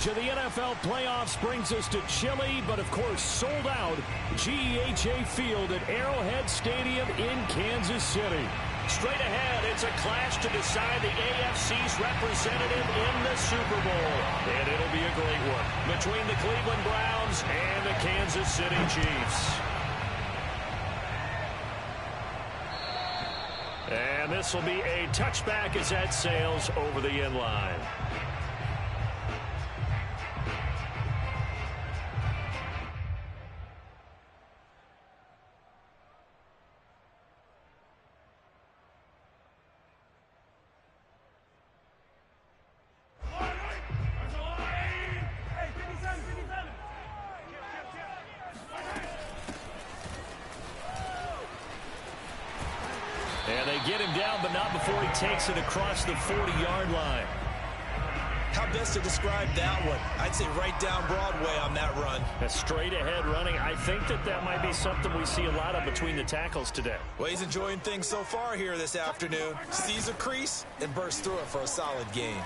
The NFL playoffs brings us to chilly, but of course sold out GEHA Field at Arrowhead Stadium in Kansas City. Straight ahead, it's a clash to decide the AFC's representative in the Super Bowl. And it'll be a great one between the Cleveland Browns and the Kansas City Chiefs. And this will be a touchback as that sails over the end line. And they get him down, but not before he takes it across the 40-yard line. How best to describe that one? I'd say right down Broadway on that run. A straight-ahead running. I think that might be something we see a lot of between the tackles today. Well, he's enjoying things so far here this afternoon. Sees a crease and bursts through it for a solid gain.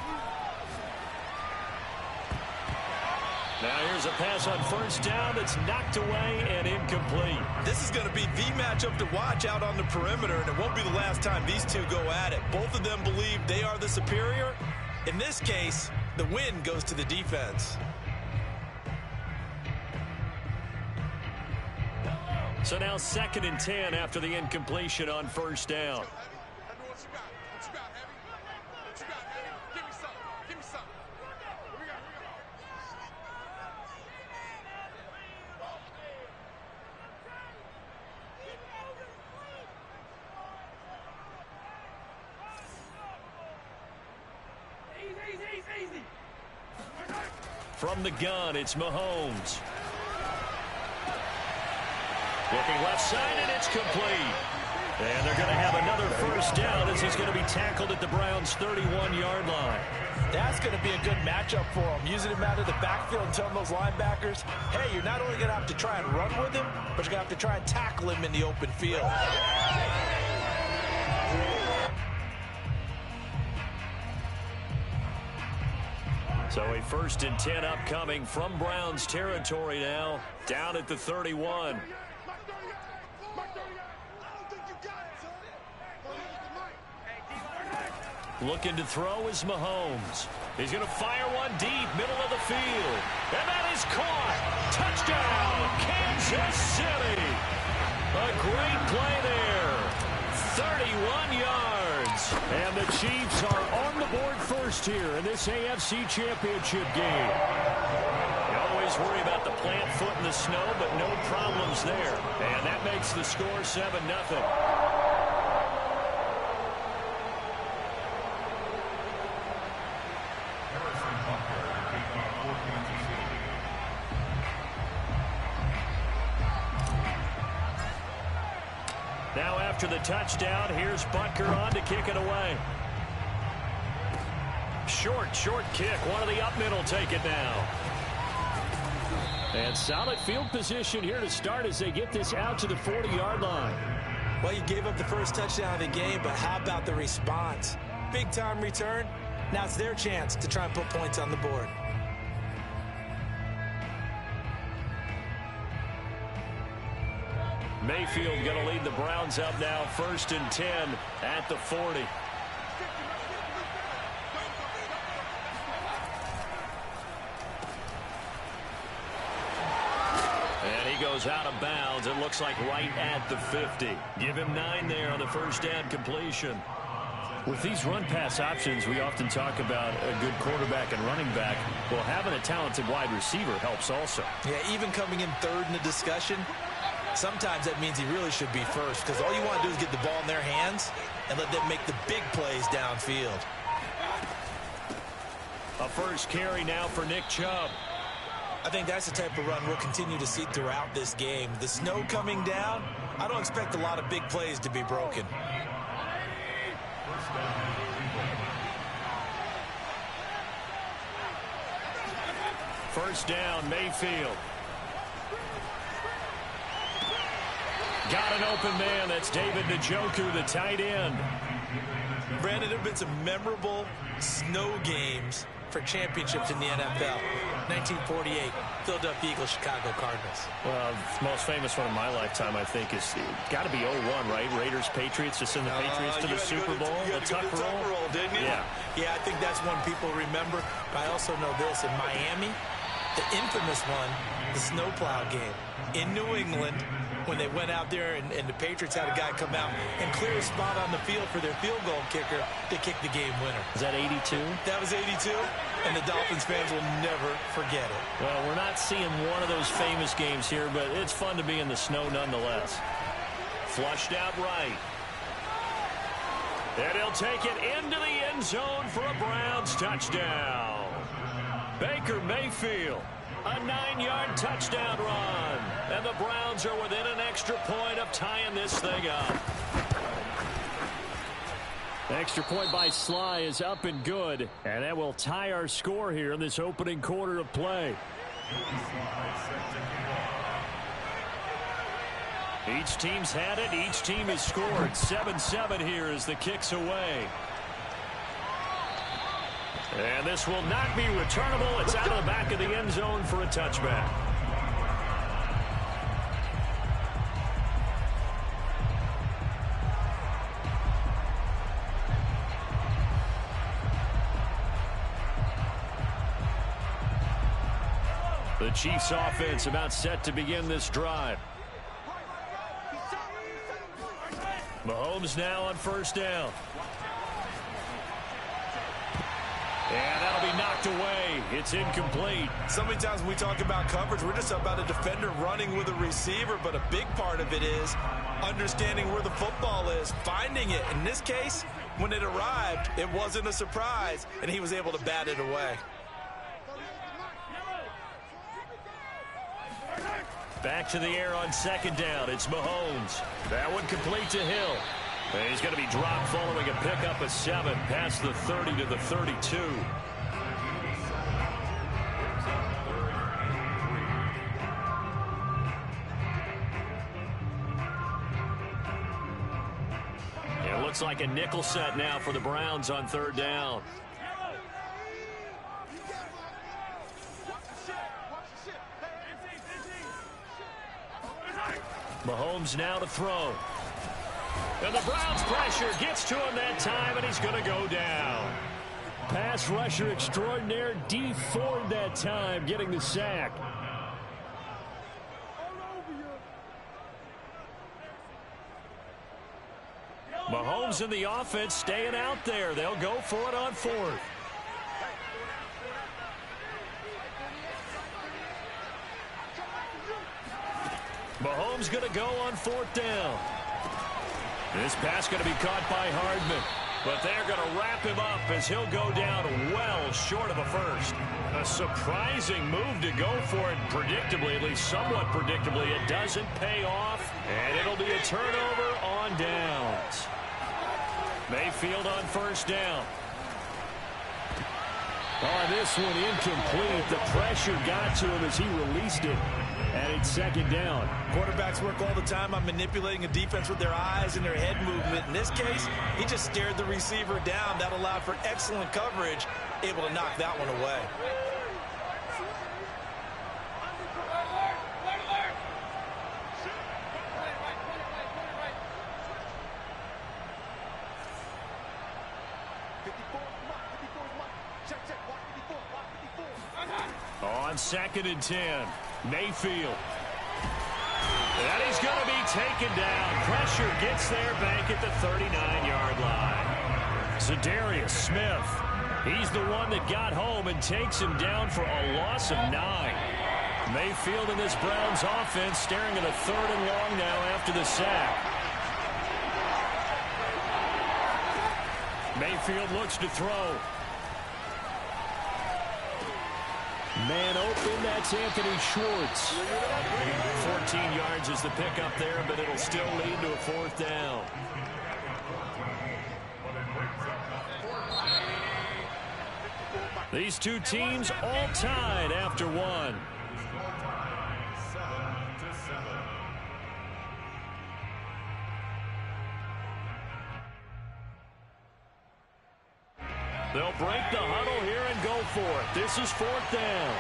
Now here's a pass on first down that's knocked away and incomplete. This is going to be the matchup to watch out on the perimeter, and it won't be the last time these two go at it. Both of them believe they are the superior. In this case, the win goes to the defense. So now 2nd and 10 after the incompletion on first down. From the gun, it's Mahomes. Looking left side, and it's complete. And they're going to have another first down as he's going to be tackled at the Browns' 31-yard line. That's going to be a good matchup for him. Using him out of the backfield and telling those linebackers, hey, you're not only going to have to try and run with him, but you're going to have to try and tackle him in the open field. So a 1st and 10 upcoming from Browns territory now, down at the 31. Looking to throw is Mahomes. He's going to fire one deep, middle of the field. And that is caught. Touchdown, Kansas City. A great play there. 31 yards. And the Chiefs are on the board first here in this AFC Championship game. You always worry about the plant foot in the snow, but no problems there. And that makes the score 7-0. Now after the touchdown, here's Butker on to kick it away. Short kick. One of the up middle take it now. And solid field position here to start as they get this out to the 40-yard line. Well, you gave up the first touchdown of the game, but how about the response? Big-time return. Now it's their chance to try and put points on the board. Mayfield going to lead the Browns up now, 1st and 10 at the 40. And he goes out of bounds. It looks like right at the 50. Give him 9 there on the first down completion. With these run-pass options, we often talk about a good quarterback and running back. Well, having a talented wide receiver helps also. Yeah, even coming in third in the discussion, sometimes that means he really should be first, because all you want to do is get the ball in their hands and let them make the big plays downfield. A first carry now for Nick Chubb. I think that's the type of run we'll continue to see throughout this game. The snow coming down, I don't expect a lot of big plays to be broken. First down, Mayfield. Got an open man. That's David Njoku, the tight end. Brandon, there have been some memorable snow games for championships in the NFL. 1948, Philadelphia Eagles, Chicago Cardinals. Well, the most famous one of my lifetime, I think, is got to be 01, right? Raiders, Patriots, to send the Patriots to the Super Bowl. You had to go to the Tuck roll, didn't you? Yeah, I think that's one people remember. But I also know this. In Miami, the infamous one, the snowplow game in New England, when they went out there and the Patriots had a guy come out and clear a spot on the field for their field goal kicker to kick the game winner. Is that 82? That was 82, and the Dolphins fans will never forget it. Well, we're not seeing one of those famous games here, but it's fun to be in the snow nonetheless. Flushed out right. And he'll take it into the end zone for a Browns touchdown. Baker Mayfield. A 9-yard touchdown run. And the Browns are within an extra point of tying this thing up. Extra point by Sly is up and good. And that will tie our score here in this opening quarter of play. Each team's had it. Each team has scored. 7-7 here as the kick's away. And this will not be returnable. It's out of the back of the end zone for a touchback. The Chiefs offense about set to begin this drive. Mahomes now on first down. And that'll be knocked away. It's incomplete. So many times when we talk about coverage, we're just about a defender running with a receiver, but a big part of it is understanding where the football is, finding it. In this case, when it arrived, it wasn't a surprise, and he was able to bat it away. Back to the air on second down. It's Mahomes. That one complete to Hill. And he's going to be dropped following a pickup of 7 past the 30 to the 32. It looks like a nickel set now for the Browns on third down. Mahomes now to throw. And the Browns pressure gets to him that time, and he's going to go down. Pass rusher extraordinaire, deformed that time, getting the sack. Mahomes and the offense staying out there. They'll go for it on fourth. Mahomes going to go on fourth down. This pass going to be caught by Hardman. But they're going to wrap him up as he'll go down well short of a first. A surprising move to go for it predictably, at least somewhat predictably. It doesn't pay off, and it'll be a turnover on downs. Mayfield on first down. Oh, this one incomplete. The pressure got to him as he released it. And it's second down. Quarterbacks work all the time on manipulating a defense with their eyes and their head movement. In this case, he just stared the receiver down. That allowed for excellent coverage, able to knock that one away. On second and 10, Mayfield. And he's going to be taken down. Pressure gets there back at the 39-yard line. Za'Darius Smith. He's the one that got home and takes him down for a loss of 9. Mayfield and this Browns offense staring at a third and long now after the sack. Mayfield looks to throw. Man open, that's Anthony Schwartz. 14 yards is the pickup there, but it'll still lead to a fourth down. These two teams all tied after one. They'll break the huddle here and go for it. This is 4th down.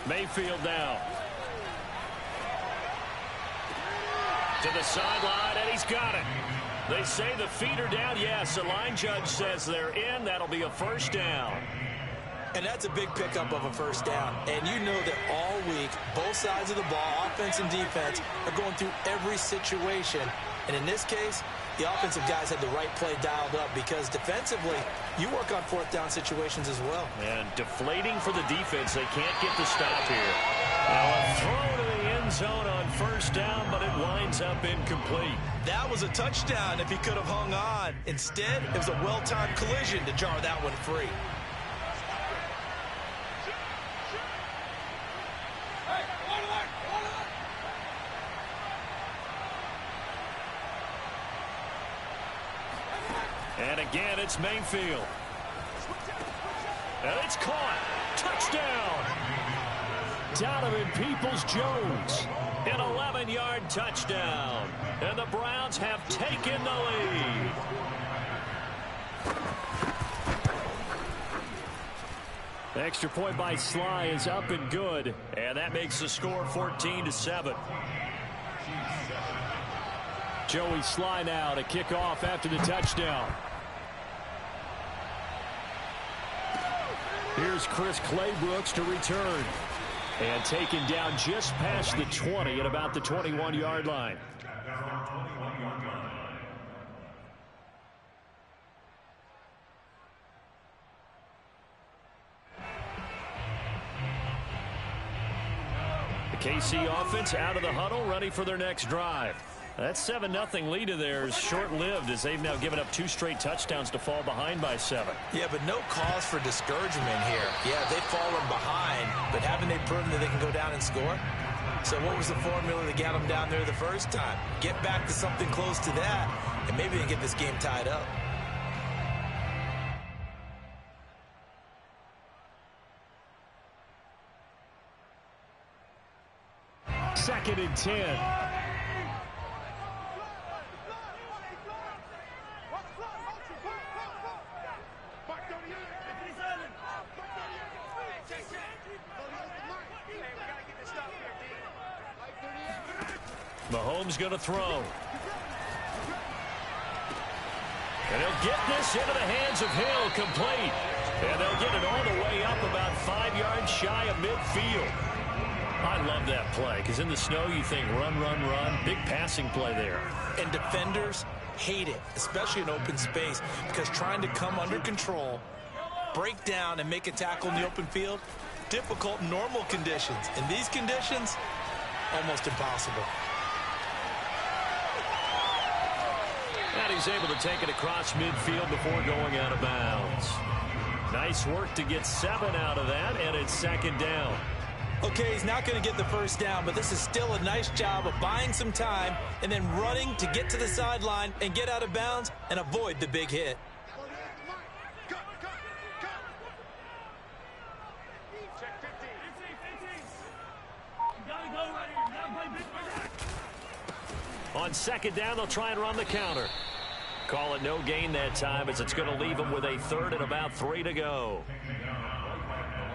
Mayfield now. To the sideline, and he's got it. They say the feet are down. Yes, the line judge says they're in. That'll be a 1st down. And that's a big pickup of a 1st down. And you know that all week, both sides of the ball, offense and defense, are going through every situation. And in this case, the offensive guys had the right play dialed up because defensively, you work on 4th down situations as well. And deflating for the defense. They can't get the stop here. Now a throw to the end zone on 1st down, but it winds up incomplete. That was a touchdown if he could have hung on. Instead, it was a well-timed collision to jar that one free. And again, it's Mayfield. And it's caught. Touchdown. Donovan Peoples-Jones. An 11-yard touchdown. And the Browns have taken the lead. The extra point by Sly is up and good. And that makes the score 14-7. Joey Sly now to kick off after the touchdown. Here's Chris Claybrooks to return. And taken down just past the 20 at about the 21-yard line. The KC offense out of the huddle, ready for their next drive. That 7-0 lead of theirs short-lived as they've now given up 2 straight touchdowns to fall behind by 7. Yeah, but no cause for discouragement here. Yeah, they've fallen behind, but haven't they proven that they can go down and score? So what was the formula that got them down there the first time? Get back to something close to that, and maybe they can get this game tied up. Second and 10. Mahomes going to throw. And he'll get this into the hands of Hill, complete. And they'll get it all the way up about 5 yards shy of midfield. I love that play because in the snow you think run, run, run. Big passing play there. And defenders hate it, especially in open space, because trying to come under control, break down, and make a tackle in the open field, difficult in normal conditions. In these conditions, almost impossible. And he's able to take it across midfield before going out of bounds. Nice work to get 7 out of that, and it's 2nd down. Okay, he's not going to get the 1st down, but this is still a nice job of buying some time and then running to get to the sideline and get out of bounds and avoid the big hit. On 2nd down, they'll try and run the counter. Call it no gain that time as it's going to leave them with a 3rd and about 3 to go.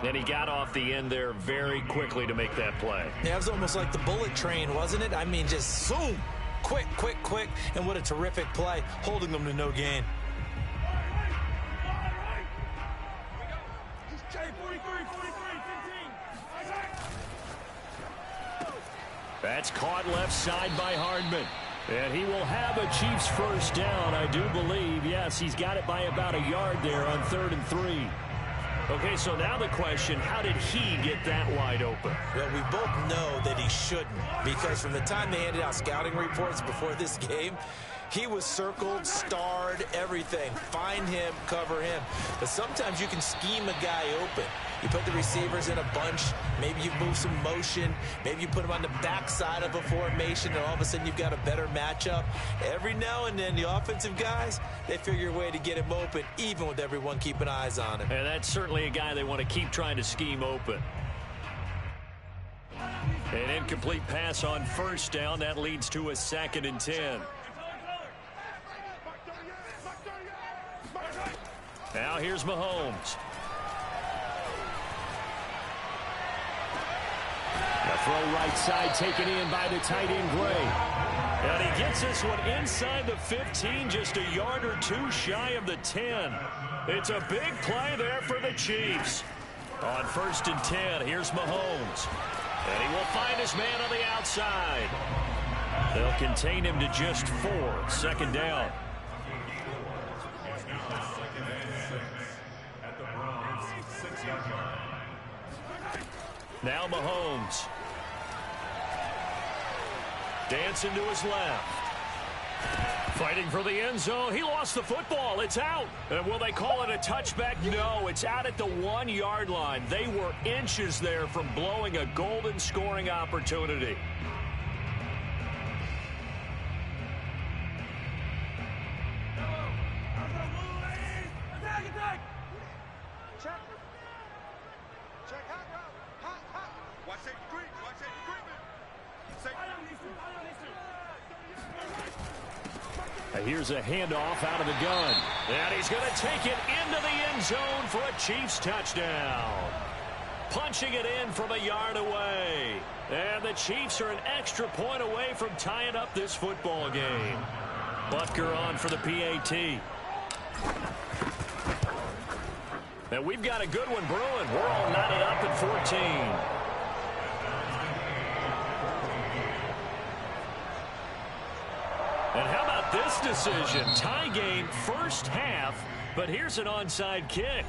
And he got off the end there very quickly to make that play. Yeah, it was almost like the bullet train, wasn't it? I mean, just zoom, quick, quick, quick, and what a terrific play, holding them to no gain. That's caught left side by Hardman. And he will have a Chiefs 1st down, I do believe. Yes, he's got it by about a yard there on 3rd and 3. Okay, so now the question, how did he get that wide open? Well, we both know that he shouldn't, because from the time they handed out scouting reports before this game, he was circled, starred, everything. Find him, cover him. But sometimes you can scheme a guy open. You put the receivers in a bunch. Maybe you move some motion. Maybe you put them on the backside of a formation, and all of a sudden you've got a better matchup. Every now and then, the offensive guys, they figure a way to get him open, even with everyone keeping eyes on him. And that's certainly a guy they want to keep trying to scheme open. An incomplete pass on first down. That leads to a 2nd and 10. Now here's Mahomes. A throw right side taken in by the tight end Gray. And he gets this one inside the 15, just a yard or two shy of the 10. It's a big play there for the Chiefs. On 1st and 10, here's Mahomes. And he will find his man on the outside. They'll contain him to just 4. 2nd down. Now Mahomes. Dancing to his left. Fighting for the end zone. He lost the football. It's out. And will they call it a touchback? No, it's out at the 1-yard line. They were inches there from blowing a golden scoring opportunity. Here's a handoff out of the gun. And he's going to take it into the end zone for a Chiefs touchdown. Punching it in from a yard away. And the Chiefs are an extra point away from tying up this football game. Butker on for the PAT. And we've got a good one brewing. We're all knotted up at 14. And how about this decision? Tie game first half, but here's an onside kick.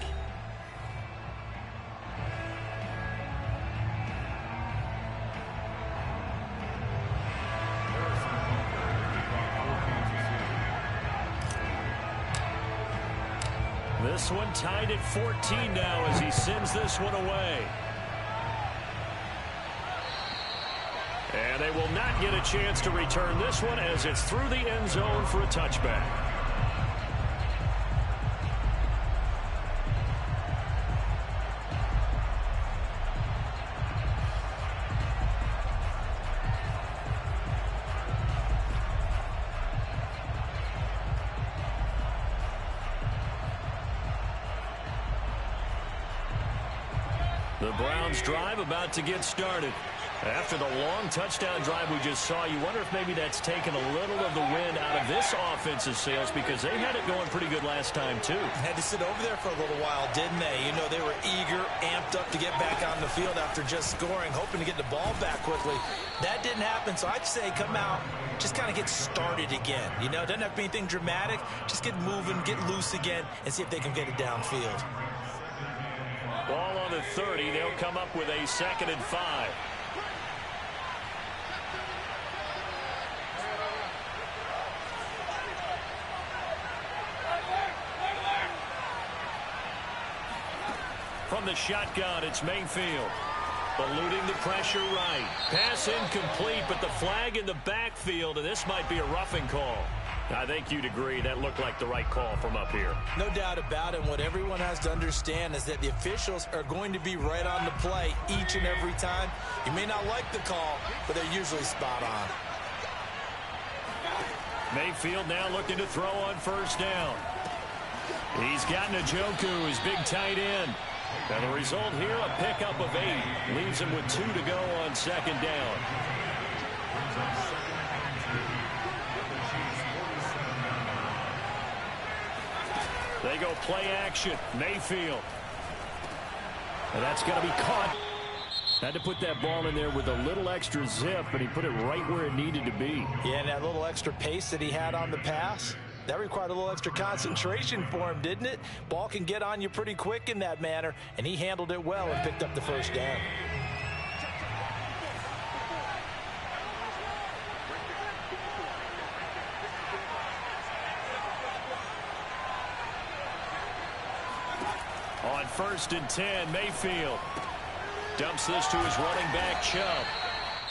This one tied at 14 now as he sends this one away. And they will not get a chance to return this one as it's through the end zone for a touchback. The Browns drive about to get started. After the long touchdown drive we just saw, you wonder if maybe that's taken a little of the wind out of this offensive sails because they had it going pretty good last time, too. Had to sit over there for a little while, didn't they? You know, they were eager, amped up to get back on the field after just scoring, hoping to get the ball back quickly. That didn't happen, so I'd say come out, just kind of get started again. You know, doesn't have to be anything dramatic. Just get moving, get loose again, and see if they can get it downfield. Ball on the 30. They'll come up with a 2nd and 5. From the shotgun, it's Mayfield. Eluding the pressure right. Pass incomplete, but the flag in the backfield, and this might be a roughing call. I think you'd agree that looked like the right call from up here. No doubt about it. What everyone has to understand is that the officials are going to be right on the play each and every time. You may not like the call, but they're usually spot on. Mayfield now looking to throw on first down. He's got Njoku, his big tight end. And the result here, a pickup of 8. Leaves him with 2 to go on 2nd down. They go play action. Mayfield. And that's going to be caught. Had to put that ball in there with a little extra zip, but he put it right where it needed to be. Yeah, and that little extra pace that he had on the pass, that required a little extra concentration for him, didn't it? Ball can get on you pretty quick in that manner, and he handled it well and picked up the first down. On 1st and 10, Mayfield dumps this to his running back, Chubb.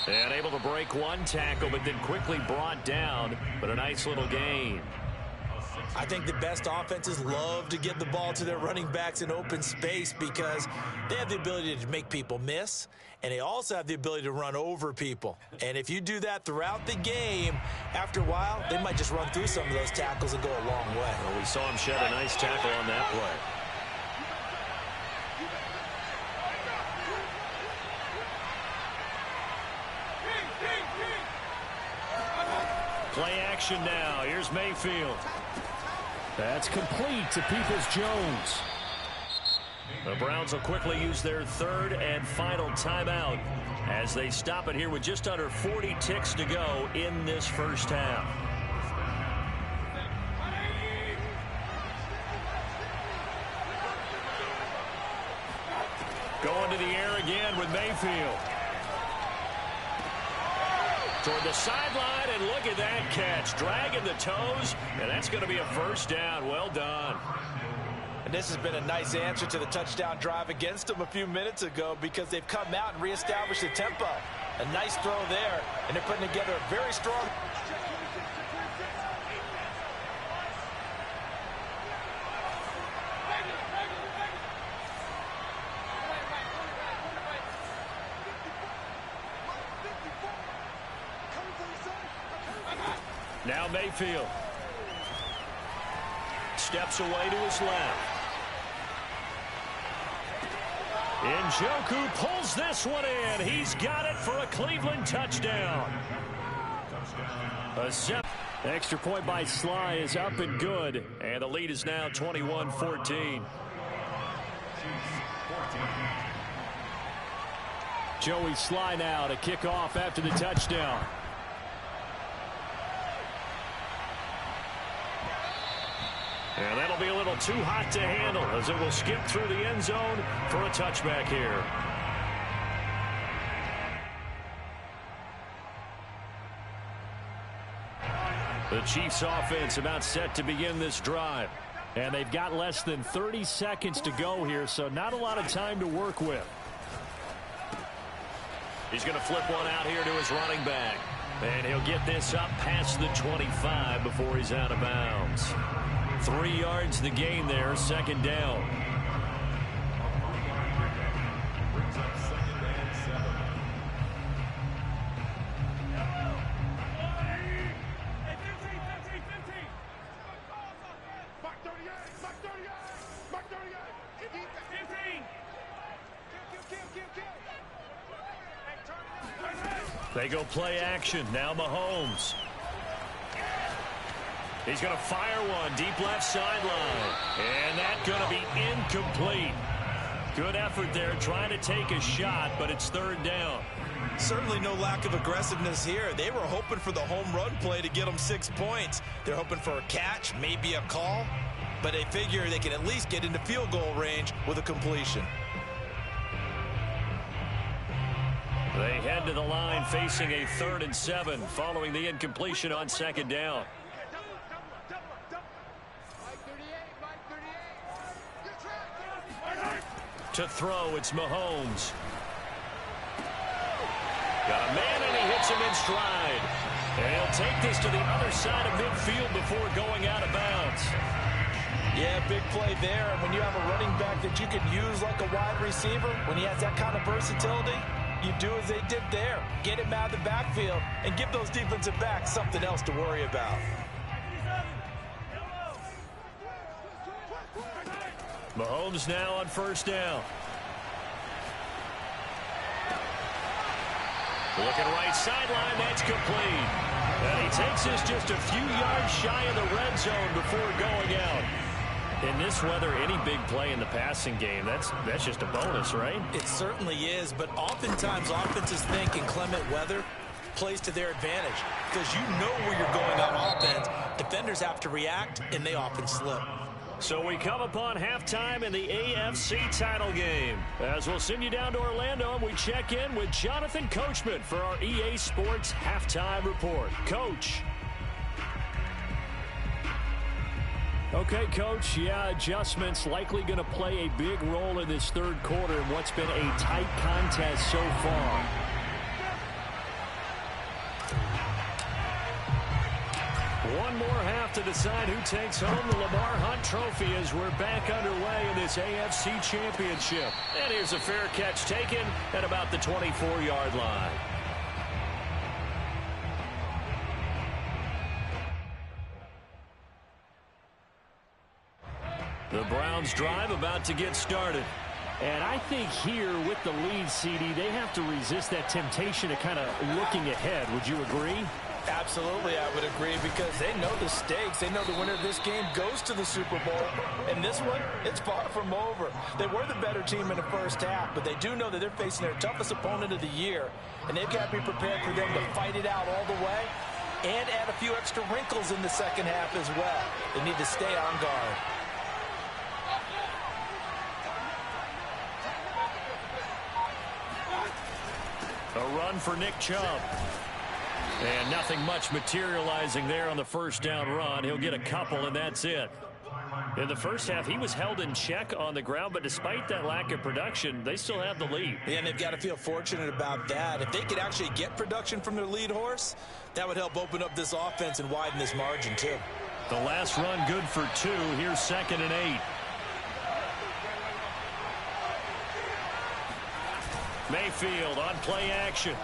And able to break one tackle, but then quickly brought down. But a nice little gain. I think the best offenses love to get the ball to their running backs in open space because they have the ability to make people miss, and they also have the ability to run over people. And if you do that throughout the game, after a while, they might just run through some of those tackles and go a long way. Well, we saw him shed a nice tackle on that play. Play action now. Here's Mayfield. That's complete to Peoples-Jones. The Browns will quickly use their 3rd and final timeout as they stop it here with just under 40 ticks to go in this first half. Going to the air again with Mayfield. Toward the sideline, and look at that catch. Dragging the toes, and that's going to be a first down. Well done. And this has been a nice answer to the touchdown drive against them a few minutes ago because they've come out and reestablished the tempo. A nice throw there, and they're putting together a very strong... Now Mayfield steps away to his left. Njoku pulls this one in. He's got it for a Cleveland touchdown. Extra point by Sly is up and good, and the lead is now 21-14. Joey Sly now to kick off after the touchdown. And that'll be a little too hot to handle as it will skip through the end zone for a touchback here. The Chiefs offense about set to begin this drive. And they've got less than 30 seconds to go here, so not a lot of time to work with. He's going to flip one out here to his running back. And he'll get this up past the 25 before he's out of bounds. 3 yards the gain there, 2nd down. They go play action. Now Mahomes. He's going to fire one deep left sideline. And that's going to be incomplete. Good effort there trying to take a shot, but it's 3rd down. Certainly no lack of aggressiveness here. They were hoping for the home run play to get them 6 points. They're hoping for a catch, maybe a call, but they figure they can at least get into field goal range with a completion. They head to the line facing a 3rd and 7 following the incompletion on 2nd down. To throw, it's Mahomes. Got a man, and he hits him in stride. And he'll take this to the other side of midfield before going out of bounds. Yeah, big play there. And when you have a running back that you can use like a wide receiver, when he has that kind of versatility, you do as they did there. Get him out of the backfield and give those defensive backs something else to worry about. Mahomes now on 1st down. Looking right sideline, that's complete. And he takes this just a few yards shy of the red zone before going out. In this weather, any big play in the passing game, that's just a bonus, right? It certainly is, but oftentimes offenses think inclement weather plays to their advantage because you know where you're going on offense. Defenders have to react, and they often slip. So we come upon halftime in the AFC title game. As we'll send you down to Orlando, and we check in with Jonathan Coachman for our EA Sports Halftime Report. Coach. Okay, Coach, yeah, adjustments likely going to play a big role in this third quarter in what's been a tight contest so far. One more half to decide who takes home the Lamar Hunt Trophy as we're back underway in this AFC Championship. And here's a fair catch taken at about the 24-yard line. The Browns drive about to get started. And I think here with the lead, CD, they have to resist that temptation of kind of looking ahead. Would you agree? Absolutely, I would agree, because they know the stakes. They know the winner of this game goes to the Super Bowl. And this one, it's far from over. They were the better team in the first half, but they do know that they're facing their toughest opponent of the year. And they've got to be prepared for them to fight it out all the way and add a few extra wrinkles in the second half as well. They need to stay on guard. A run for Nick Chubb. And nothing much materializing there on the first down run. He'll get a couple, and that's it. In the first half, he was held in check on the ground, but despite that lack of production, they still have the lead. Yeah, and they've got to feel fortunate about that. If they could actually get production from their lead horse, that would help open up this offense and widen this margin, too. The last run good for 2. Here's 2nd and 8. Mayfield on play action.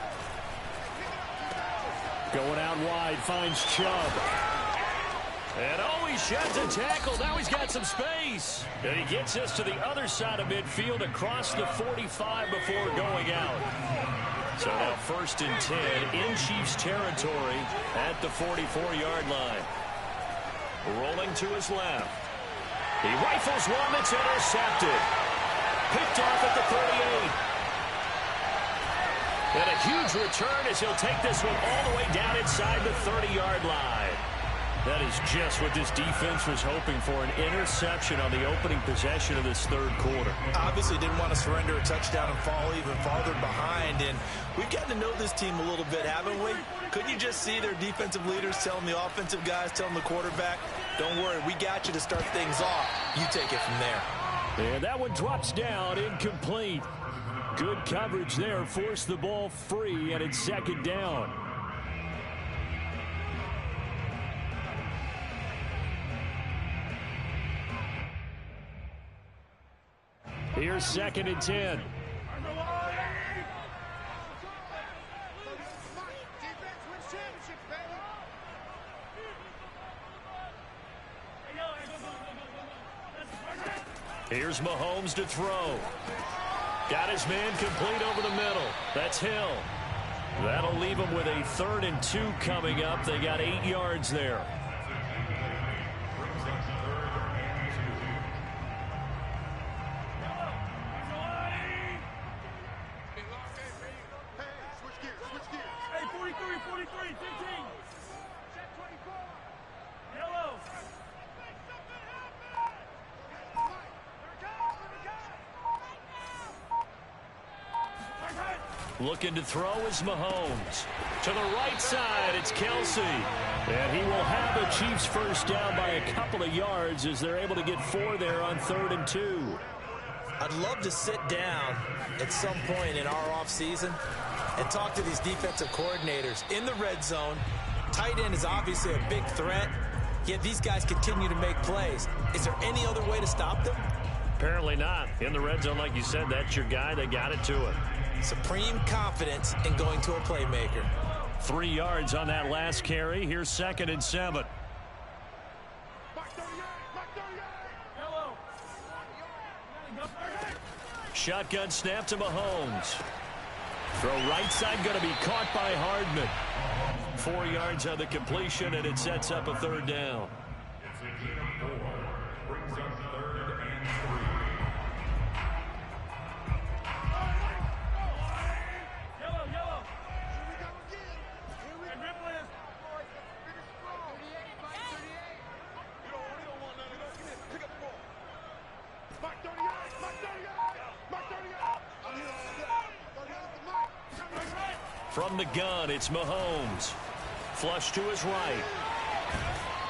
Going out wide, finds Chubb. And oh, he sheds a tackle. Now he's got some space. And he gets us to the other side of midfield across the 45 before going out. So now 1st and 10 in Chiefs territory at the 44-yard line. Rolling to his left. He rifles one that's intercepted. Picked off at the 38. And a huge return as he'll take this one all the way down inside the 30-yard line. That is just what this defense was hoping for, an interception on the opening possession of this third quarter. Obviously didn't want to surrender a touchdown and fall even farther behind. And we've gotten to know this team a little bit, haven't we? Couldn't you just see their defensive leaders telling the offensive guys, telling the quarterback, don't worry, we got you to start things off. You take it from there. And that one drops down, incomplete. Good coverage there, forced the ball free, and it's 2nd down. Here's 2nd and 10. Here's Mahomes to throw. Got his man complete over the middle. That's Hill. That'll leave him with a 3rd and 2 coming up. They got 8 yards there. Hey, 43, 15. Yellow. Looking to throw is Mahomes. To the right side, it's Kelsey. And he will have the Chiefs first down by a couple of yards as they're able to get 4 there on 3rd and 2. I'd love to sit down at some point in our offseason and talk to these defensive coordinators in the red zone. Tight end is obviously a big threat, yet these guys continue to make plays. Is there any other way to stop them? Apparently not. In the red zone, like you said, that's your guy. They got it to him. Supreme confidence in going to a playmaker. 3 yards on that last carry. Here's 2nd and 7. Shotgun snap to Mahomes. Throw right side going to be caught by Hardman. 4 yards on the completion, and it sets up a 3rd down. From the gun, it's Mahomes. Flush to his right.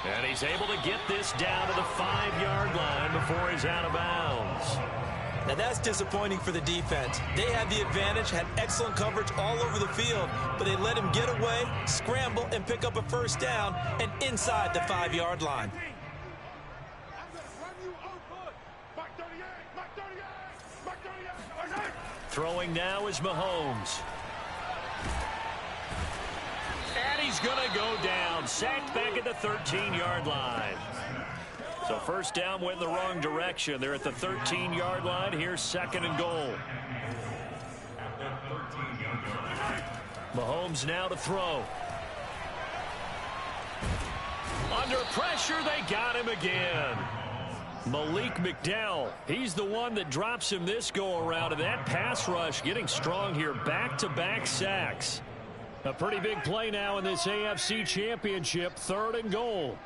And he's able to get this down to the 5-yard line before he's out of bounds. Now that's disappointing for the defense. They had the advantage, had excellent coverage all over the field, but they let him get away, scramble, and pick up a first down and inside the 5-yard line. Throwing now is Mahomes. And he's going to go down. Sacked back at the 13-yard line. So first down went in the wrong direction. They're at the 13-yard line. Here's 2nd and goal. Mahomes now to throw. Under pressure, they got him again. Malik McDowell, he's the one that drops him this go-around. And that pass rush getting strong here. Back-to-back sacks. A pretty big play now in this AFC Championship. 3rd and goal.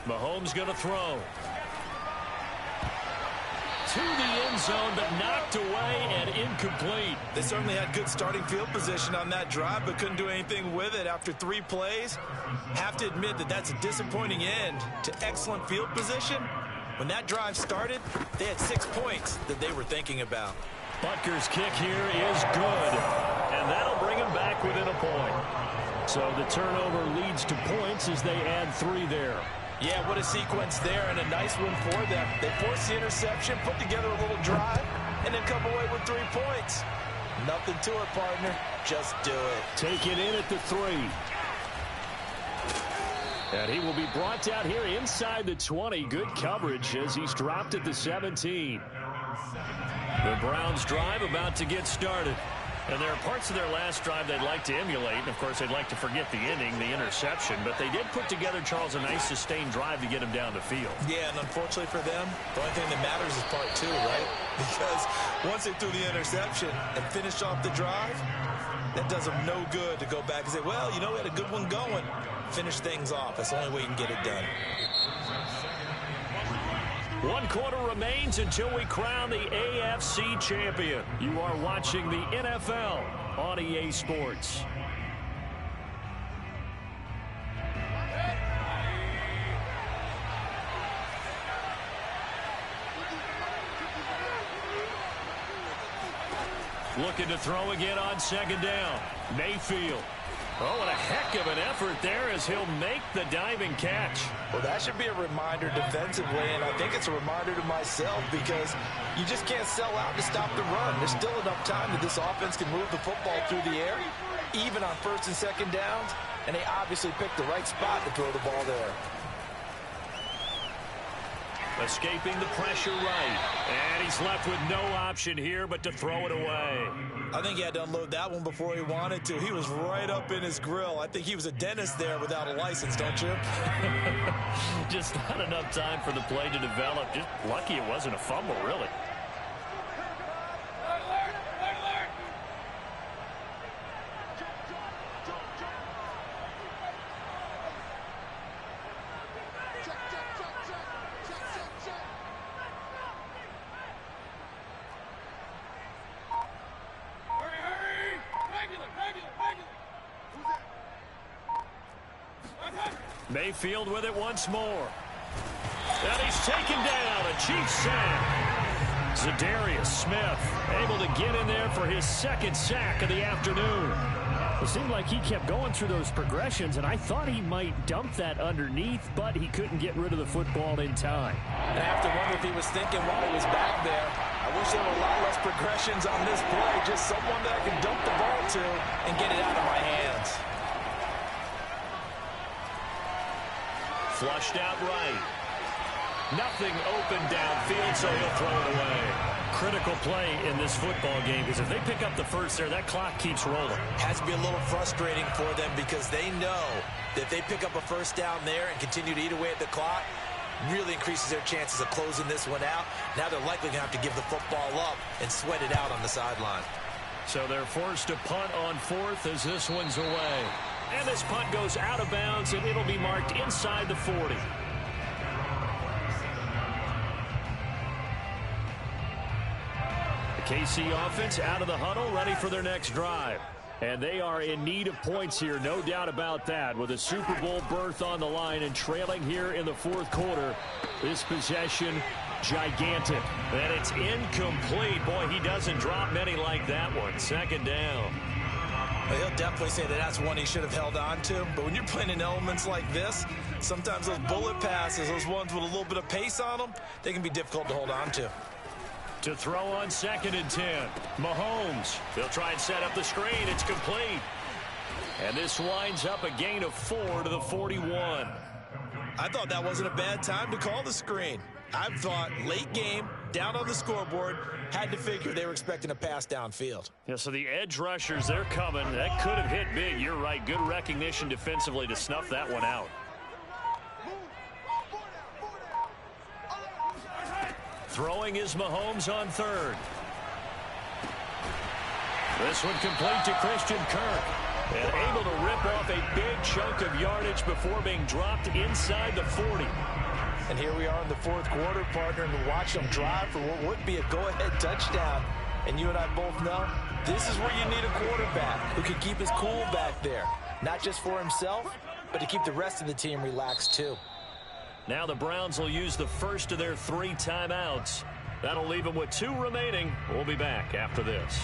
Mahomes going to throw. To the end zone, but knocked away and incomplete. They certainly had good starting field position on that drive, but couldn't do anything with it after 3 plays. Have to admit that that's a disappointing end to excellent field position. When that drive started, they had 6 points that they were thinking about. Butker's kick here is good, and that'll bring him back within a point. So the turnover leads to points as they add 3 there. Yeah, what a sequence there, and a nice one for them. They forced the interception, put together a little drive, and then come away with 3 points. Nothing to it, partner. Just do it. Take it in at the 3. And he will be brought down here inside the 20. Good coverage as he's dropped at the 17. The Browns drive about to get started. And there are parts of their last drive they'd like to emulate. And, of course, they'd like to forget the inning, the interception. But they did put together, Charles, a nice sustained drive to get him down the field. Yeah, and unfortunately for them, the only thing that matters is part 2, right? Because once they threw the interception and finished off the drive, that does them no good to go back and say, well, you know, we had a good one going. Finish things off. That's the only way you can get it done. 1 quarter remains until we crown the AFC champion. You are watching the NFL on EA Sports. Looking to throw again on 2nd down. Mayfield. Oh, and a heck of an effort there as he'll make the diving catch. Well, that should be a reminder defensively, and I think it's a reminder to myself because you just can't sell out to stop the run. There's still enough time that this offense can move the football through the air, even on 1st and 2nd downs, and they obviously picked the right spot to throw the ball there. Escaping the pressure right. And he's left with no option here but to throw it away. I think he had to unload that one before he wanted to. He was right up in his grill. I think he was a dentist there without a license, don't you? Just not enough time for the play to develop. Just lucky it wasn't a fumble, really. Mayfield with it once more. And he's taken down. A Chiefs sack. Zadarius Smith able to get in there for his 2nd sack of the afternoon. It seemed like he kept going through those progressions, and I thought he might dump that underneath, but he couldn't get rid of the football in time. And I have to wonder if he was thinking while he was back there, I wish there were a lot less progressions on this play. Just someone that I can dump the ball to and get it out of my hands. Flushed out right. Nothing open downfield, so he'll throw it away. Critical play in this football game because if they pick up the first there, that clock keeps rolling. Has to be a little frustrating for them because they know that if they pick up a first down there and continue to eat away at the clock, really increases their chances of closing this one out. Now they're likely going to have to give the football up and sweat it out on the sideline. So they're forced to punt on 4th as this one's away. And this punt goes out of bounds, and it'll be marked inside the 40. The KC offense out of the huddle, ready for their next drive. And they are in need of points here, no doubt about that. With a Super Bowl berth on the line and trailing here in the fourth quarter, this possession gigantic. And it's incomplete. Boy, he doesn't drop many like that one. Second down. Well, he'll definitely say that that's one he should have held on to. But when you're playing in elements like this, sometimes those bullet passes, those ones with a little bit of pace on them, they can be difficult to hold on to. To throw on 2nd and 10. Mahomes. They'll try and set up the screen. It's complete. And this winds up a gain of 4 to the 41. I thought that wasn't a bad time to call the screen. I thought late game, down on the scoreboard, had to figure they were expecting a pass downfield. Yeah, so the edge rushers, they're coming. That could have hit big. You're right. Good recognition defensively to snuff that one out. Throwing is Mahomes on 3rd. This one complete to Christian Kirk. And able to rip off a big chunk of yardage before being dropped inside the 40. And here we are in the fourth quarter, partner, and to watch them drive for what would be a go-ahead touchdown. And you and I both know this is where you need a quarterback who can keep his cool back there. Not just for himself, but to keep the rest of the team relaxed too. Now the Browns will use the first of their 3 timeouts. That'll leave them with 2 remaining. We'll be back after this.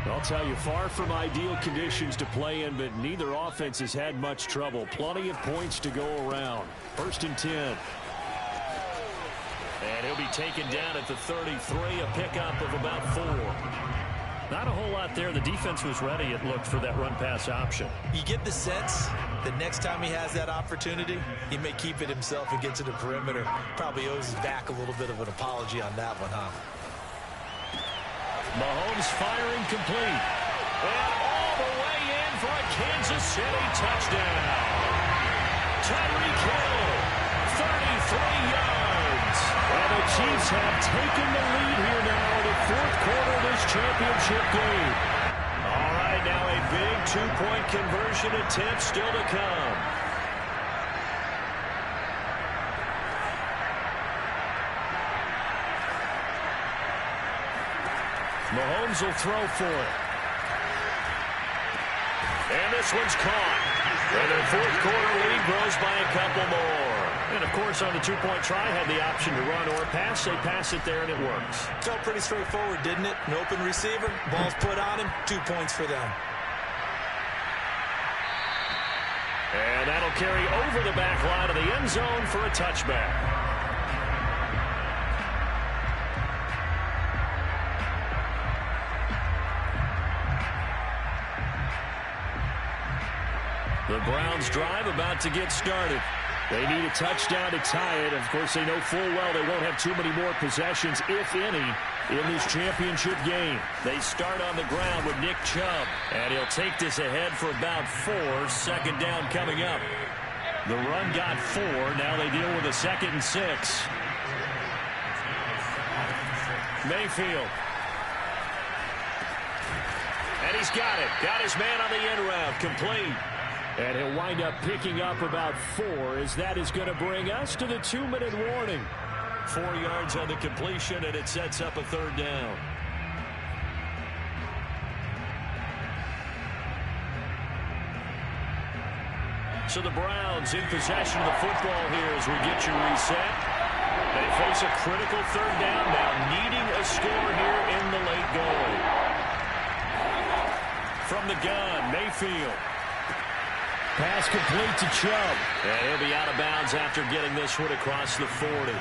I'll tell you, far from ideal conditions to play in, but neither offense has had much trouble. Plenty of points to go around. 1st and 10. And he'll be taken down at the 33, a pickup of about 4. Not a whole lot there. The defense was ready, it looked, for that run-pass option. You get the sense that next time he has that opportunity, he may keep it himself and get to the perimeter. Probably owes his back a little bit of an apology on that one, huh? Mahomes firing complete. And all the way in for a Kansas City touchdown. Tyreek Hill, 33 yards. And the Chiefs have taken the lead here now in the fourth quarter of this championship game. All right, now a big 2-point conversion attempt still to come. Mahomes will throw for it. And this one's caught. And their fourth quarter lead grows by a couple more. And, of course, on the 2-point try, had the option to run or pass. They pass it there, and it works. Felt pretty straightforward, didn't it? An open receiver, ball's put on him, 2 points for them. And that'll carry over the back line of the end zone for a touchback. The Browns drive about to get started. They need a touchdown to tie it. Of course, they know full well they won't have too many more possessions, if any, in this championship game. They start on the ground with Nick Chubb, and he'll take this ahead for about 4. 2nd down coming up. The run got 4. Now they deal with a 2nd and 6. Mayfield. And he's got it. Got his man on the end route. Complete. And he'll wind up picking up about 4, as that is going to bring us to the 2-minute warning. 4 yards on the completion, and it sets up a 3rd down. So the Browns in possession of the football here as we get you reset. They face a critical 3rd down now, needing a score here in the late going. From the gun, Mayfield. Pass complete to Chubb. And he'll be out of bounds after getting this one across the 40.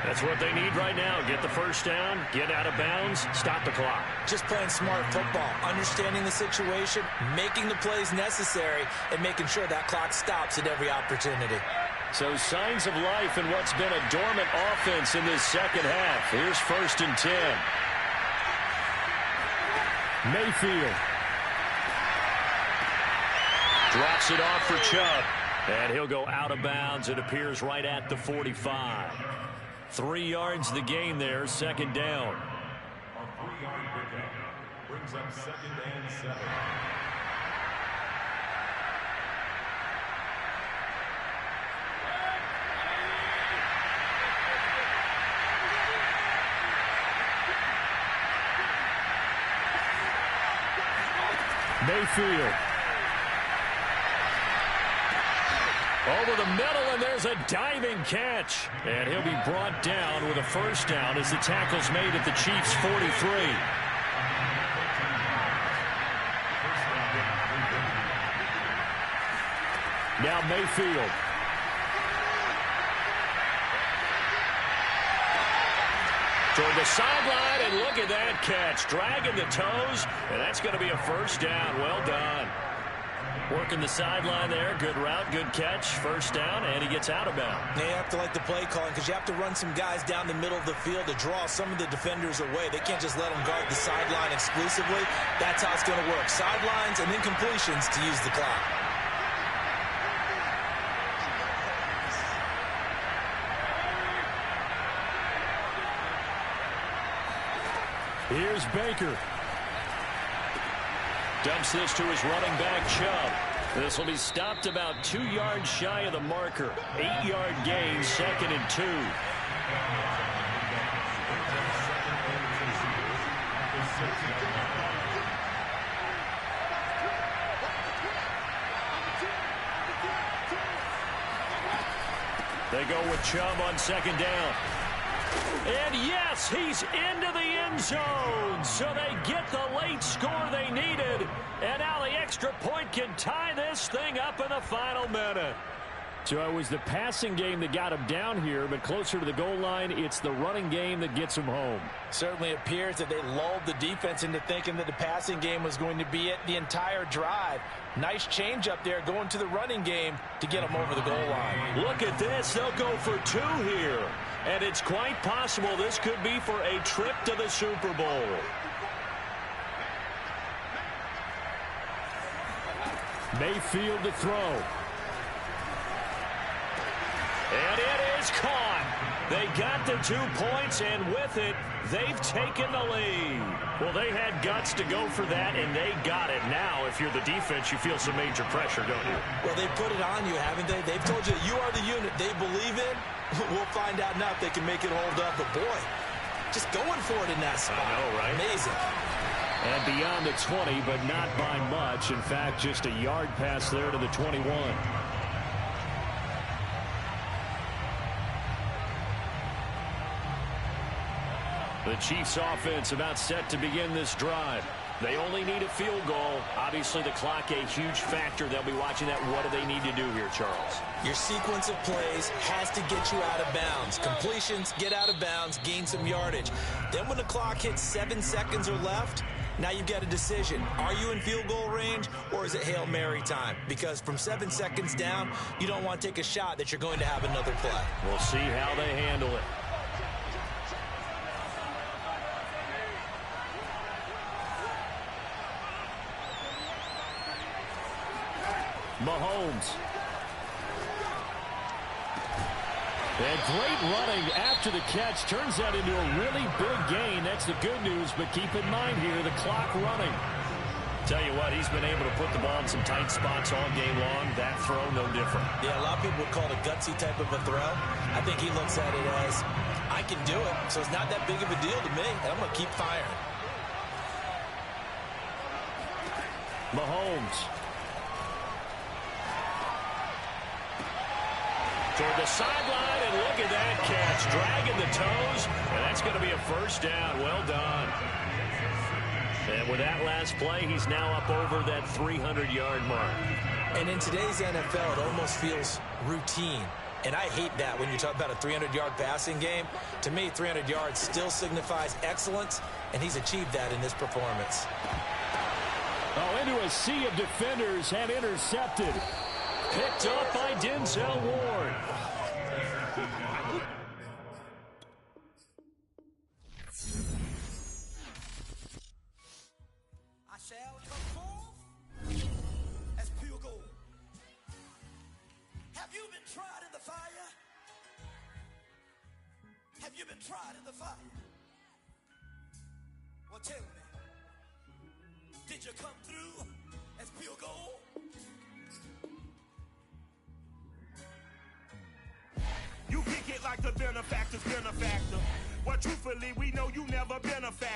That's what they need right now. Get the first down, get out of bounds, stop the clock. Just playing smart football, understanding the situation, making the plays necessary, and making sure that clock stops at every opportunity. So signs of life in what's been a dormant offense in this second half. Here's 1st and 10. Mayfield. Drops it off for Chubb. And he'll go out of bounds. It appears right at the 45. 3 yards the gain there, 2nd down. A 3-yard pickup brings up 2nd and 7. Mayfield. Over the middle, and there's a diving catch. And he'll be brought down with a first down as the tackle's made at the Chiefs' 43. Now Mayfield. Toward the sideline, and look at that catch. Dragging the toes, and that's going to be a first down. Well done. Working the sideline there. Good route, good catch. First down, and he gets out of bounds. They have to like the play calling because you have to run some guys down the middle of the field to draw some of the defenders away. They can't just let them guard the sideline exclusively. That's how it's going to work. Sidelines and then completions to use the clock. Here's Baker. Dumps this to his running back, Chubb. This will be stopped about 2 yards shy of the marker. 8-yard gain, 2nd and 2. They go with Chubb on 2nd down. And yes, he's into the end zone. So they get the late score they needed. And now the extra point can tie this thing up in the final minute. So it was the passing game that got him down here, but closer to the goal line, it's the running game that gets him home. Certainly appears that they lulled the defense into thinking that the passing game was going to be it the entire drive. Nice change up there going to the running game to get them over the goal line. Look at this. They'll go for 2 here. And it's quite possible this could be for a trip to the Super Bowl. Mayfield to throw. And it is caught. They got the 2 points, and with it, they've taken the lead. Well, they had guts to go for that, and they got it. Now, if you're the defense, you feel some major pressure, don't you? Well, they put it on you, haven't they? They've told you you are the unit they believe in. We'll find out now if they can make it hold up. But, boy, just going for it in that spot. I know, right? Amazing. And beyond the 20, but not by much. In fact, just a yard pass there to the 21. The Chiefs offense about set to begin this drive. They only need a field goal. Obviously, the clock a huge factor. They'll be watching that. What do they need to do here, Charles? Your sequence of plays has to get you out of bounds. Completions, get out of bounds, gain some yardage. Then when the clock hits 7 seconds or left, now you've got a decision. Are you in field goal range, or is it Hail Mary time? Because from 7 seconds down, you don't want to take a shot that you're going to have another play. We'll see how they handle it. Mahomes. And great running after the catch turns that into a really big gain. That's the good news, but keep in mind here, the clock running. Tell you what, he's been able to put the ball in some tight spots all game long. That throw, no different. Yeah, a lot of people would call it a gutsy type of a throw. I think he looks at it as, I can do it, so it's not that big of a deal to me, and I'm going to keep firing. Mahomes. Toward the sideline, and look at that catch. Dragging the toes, and that's going to be a first down. Well done. And with that last play, he's now up over that 300-yard mark. And in today's NFL, it almost feels routine. And I hate that when you talk about a 300-yard passing game. To me, 300 yards still signifies excellence, and he's achieved that in this performance. Oh, into a sea of defenders and intercepted. Picked up by Denzel Ward. I shall come forth as pure gold. Have you been tried in the fire? Have you been tried in the fire? Well, tell me, did you come through as pure gold? You kick it like the benefactor's benefactor. Well, truthfully, we know you never been a factor.